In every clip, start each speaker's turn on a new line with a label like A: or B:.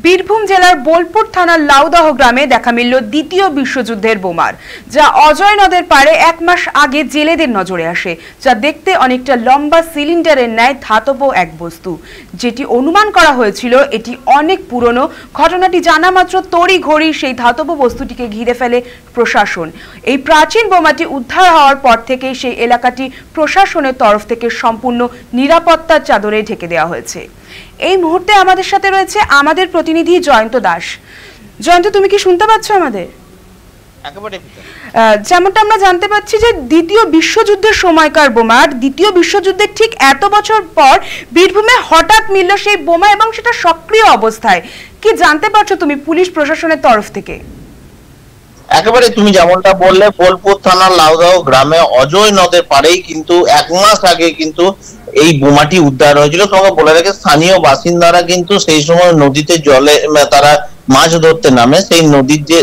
A: বীরভূম জেলার বোলপুর থানার লাউদহ গ্রামে দেখা মিলল দ্বিতীয় বিশ্বযুদ্ধের বোমার, যা অজয় নদের পাড়ে 1 মাস আগে জেলেদের নজরে আসে। যা দেখতে অনেকটা লম্বা সিলিন্ডারের ন্যায় ধাতব এক বস্তু, যেটি অনুমান করা হয়েছিল এটি অনেক পুরনো। ঘটনাটি জানা মাত্র তড়িঘড়ি সেই ধাতব বস্তুটিকে ঘিরে ফেলে প্রশাসন। এই প্রাচীন বোমাটি উদ্ধার হওয়ার পর থেকেই সেই এলাকাটি প্রশাসনের তরফ থেকে সম্পূর্ণ নিরাপত্তার চাদরে ঢেকে দেওয়া হয়েছে। এই মুহূর্তে আমাদের সাথে রয়েছে আমাদের প্রতিনিধি জয়ন্ত দাস। জয়ন্ত, তুমি কি শুনতে পাচ্ছ আমাদের? যেমনটা আমরা জানতে পাচ্ছি যে দ্বিতীয় বিশ্বযুদ্ধের সময়কার বোমা, দ্বিতীয় বিশ্বযুদ্ধের ঠিক এত বছর পর বীরভূমে হঠাৎ মিলল সেই বোমা এবং সেটা সক্রিয় অবস্থায়। কি জানতে পারছো তুমি পুলিশ প্রশাসনের তরফ থেকে?
B: একেবারে তুমি যেমনটা বললে, বোলপুর থানার লাউদহ গ্রামে অজয় নদের পাড়েই কিন্তু 1 মাস আগে কিন্তু এই বোমাটি উদ্ধার হয়েছিল। তোমাকে বলে রাখে, স্থানীয় বাসিন্দারা কিন্তু সেই সময় নদীতে জলে তারা মাছ ধরতে নামে। সেই নদীর যে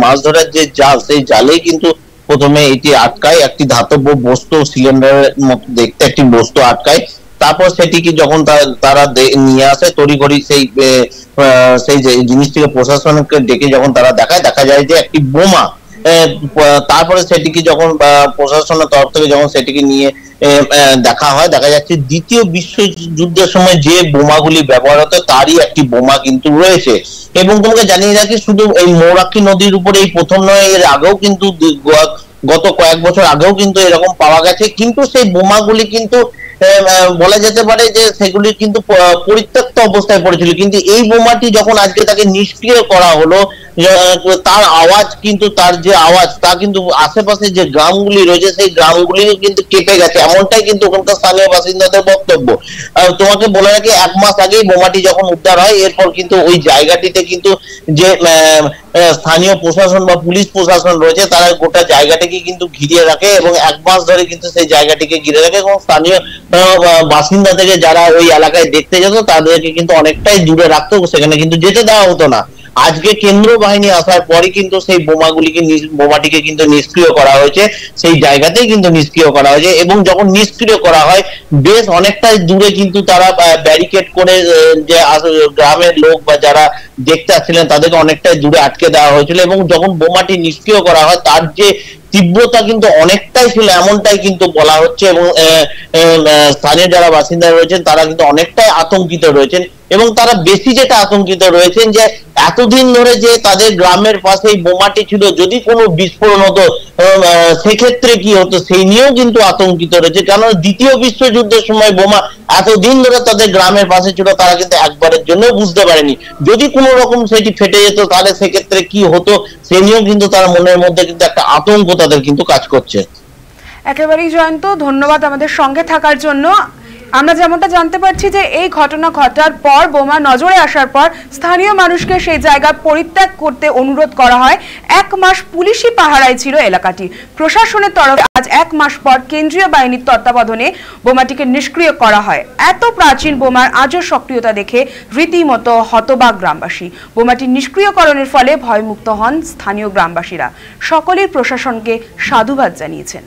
B: মাছ ধরার যে জাল, সেই জালেই কিন্তু প্রথমে এটি আটকায়। একটি ধাতব বস্তু, সিলিন্ডারের মতো দেখতে একটি বস্তু আটকায়। তারপর সেটিকে যখন তারা নিয়ে আসে তড়িঘড়ি সেই জিনিসটিকে প্রশাসনকে ডেকে যখন তারা দেখা যায় যে একটি বোমা। তারপরে সেটিকে যখন প্রশাসনের তরফ থেকে যখন সেটিকে নিয়ে দেখা যাচ্ছে দ্বিতীয় বিশ্বযুদ্ধের সময় যে বোমাগুলি ব্যবহার হতো তারই একটি বোমা কিন্তু রয়েছে। এবং তোমাকে জানিয়ে রাখি, শুধু এই মৌরাক্ষী নদীর উপরে এই প্রথম নয়, এর আগেও কিন্তু গত কয়েক বছর আগেও কিন্তু এরকম পাওয়া গেছে। কিন্তু সেই বোমাগুলি কিন্তু বলা যেতে পারে যে সেগুলি কিন্তু পরিত্যক্ত অবস্থায় পড়েছিল। কিন্তু এই বোমাটি যখন আজকে তাকে নিষ্ক্রিয় করা হলো, তার আওয়াজ কিন্তু তার যে আওয়াজ তা কিন্তু আশেপাশে যে গ্রামগুলি রয়েছে সেই গ্রামগুলিও কিন্তু কেঁপে গেছে, এমনটাই কিন্তু ওখানকার স্থানীয় বাসিন্দাদের বক্তব্য। তোমাকে বলে রাখি, 1 মাস আগেই বোমাটি যখন উদ্ধার হয়, এরপর কিন্তু ওই জায়গাটিতে কিন্তু যে স্থানীয় প্রশাসন বা পুলিশ প্রশাসন রয়েছে তারা গোটা জায়গাটিকে কিন্তু ঘিরে রাখে এবং 1 মাস ধরে কিন্তু সেই জায়গাটিকে ঘিরে রাখে। এবং স্থানীয় বাসিন্দা থেকে যারা ওই এলাকায় দেখতে যেত তাদেরকে কিন্তু অনেকটাই দূরে রাখতো, সেখানে কিন্তু যেতে দেওয়া হতো না। আজকে কেন্দ্র বাহিনী আসার পরে কিন্তু সেই বোমাটিকে কিন্তু নিষ্ক্রিয় করা হয়েছে, সেই জায়গাতেই কিন্তু নিষ্ক্রিয় করা হয়েছে। এবং যখন নিষ্ক্রিয় করা হয় বেশ অনেকটাই দূরে কিন্তু তারা ব্যারিকেড করে যে গ্রামের লোক বা যারা দেখতে আসছিলেন তাদেরকে অনেকটাই দূরে আটকে দেওয়া হয়েছিল। এবং যখন বোমাটি নিষ্ক্রিয় করা হয় তার যে তীব্রতা কিন্তু অনেকটাই ছিল, এমনটাই কিন্তু বলা হচ্ছে। এবং স্থানীয় যারা বাসিন্দা রয়েছেন তারা কিন্তু অনেকটাই আতঙ্কিত রয়েছেন। এবং তারা বেশি যেটা আতঙ্কিত রয়েছেন যে এতদিন ধরে যে তাদের গ্রামের পাশে বোমাটি ছিল, যদি কোনো বিস্ফোরণ হতো সেক্ষেত্রে কি হতো সেই নিয়েও কিন্তু আতঙ্কিত রয়েছে। কারণ দ্বিতীয় বিশ্বযুদ্ধের সময় বোমা এতদিন ধরে তাদের গ্রামের পাশে ছিল, তারা কিন্তু একবারের জন্য বুঝতে পারেনি যদি কোনো রকম সেটি ফেটে যেত তাহলে সেক্ষেত্রে কি হতো সে নিয়েও কিন্তু তার মনের মধ্যে কিন্তু একটা আতঙ্ক তাদের কিন্তু কাজ করছে।
A: একেবারেই জয়ন্ত, ধন্যবাদ আমাদের সঙ্গে থাকার জন্য। আমরা যেমনটা জানতে পারছি যে এই ঘটনা ঘটার পর, বোমা নজরে আসার পর স্থানীয় মানুষকে সেই জায়গা পরিত্যাগ করতে অনুরোধ করা হয়। 1 মাস পুলিশি পাহারায় ছিল এলাকাটি। প্রশাসনের তরফে আজ 1 মাস পর কেন্দ্রীয় বাহিনীর তত্ত্বাবধানে বোমাটিকে নিষ্ক্রিয় করা হয়। এত প্রাচীন বোমার আজও সক্রিয়তা দেখে রীতিমতো হতবাক গ্রামবাসী। বোমাটি নিষ্ক্রিয়করণের ফলে ভয়মুক্ত হন স্থানীয় গ্রামবাসীরা। সকলেই প্রশাসনকে সাধুবাদ জানিয়েছেন।